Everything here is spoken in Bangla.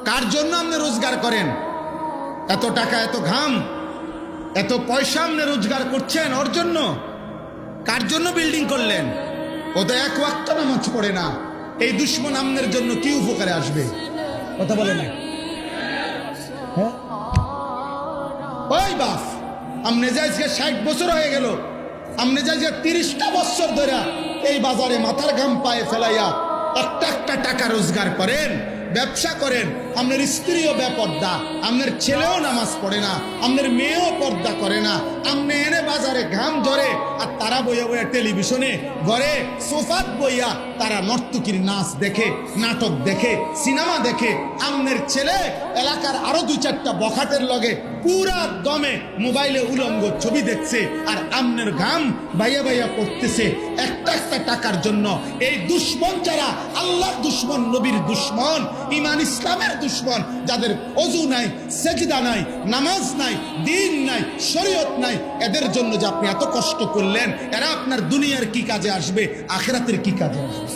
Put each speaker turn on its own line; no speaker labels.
কার জন্য আপনি রোজগার করেন? এত টাকা, এত ঘাম, এত পয়সা আপনি রোজগার করছেন ওর জন্য? কার জন্য বিল্ডিং করলেন? ও তো এক ওয়াক্ত নামাজ পড়ে না। এই দুশ্মন আপনার জন্য কি উপকারে আসবে? কথা বলে না। হ্যাঁ, ওই বাপ, আপনি যে আজকে 60 বছর হয়ে গেল, আপনি যে আজকে 30টা বছর ধরে এই বাজারে মাথার ঘাম পায়ে ফেলাইয়া একটা একটা টাকা রোজগার করেন, ব্যবসা করেন, আপনার স্ত্রীও বেপর্দা, আপনার ছেলেও নামাজ পড়ে না, আপনার মেয়েও পর্দা করে না, আপনি এনে বাজারে ঘাম ধরে আর তারা বইয়া বইয়া টেলিভিশনে ঘরে সোফাত বইয়া তারা নর্তকীর নাচ দেখে, নাটক দেখে, সিনেমা দেখে। আপনার ছেলে এলাকার আরো 2-4টা বখাটের লগে পুরা দমে মোবাইলে উলঙ্গ ছবি দেখছে, আর আমনের ঘাম বাইয়া বাইয়া পড়তেছে একটা একটা টাকার জন্য। এই দুশ্মন যারা আল্লাহর দুশ্মন, নবীর দুশ্মন, ইমান ইসলামের দুশ্মন, যাদের ওযু নাই, সেজদা নাই, নামাজ নাই, দিন নাই, শরীয়ত নাই, এদের জন্য যে আপনি এত কষ্ট করলেন, এরা আপনার দুনিয়ার কি কাজে আসবে, আখিরাতের কি কাজে আসবে?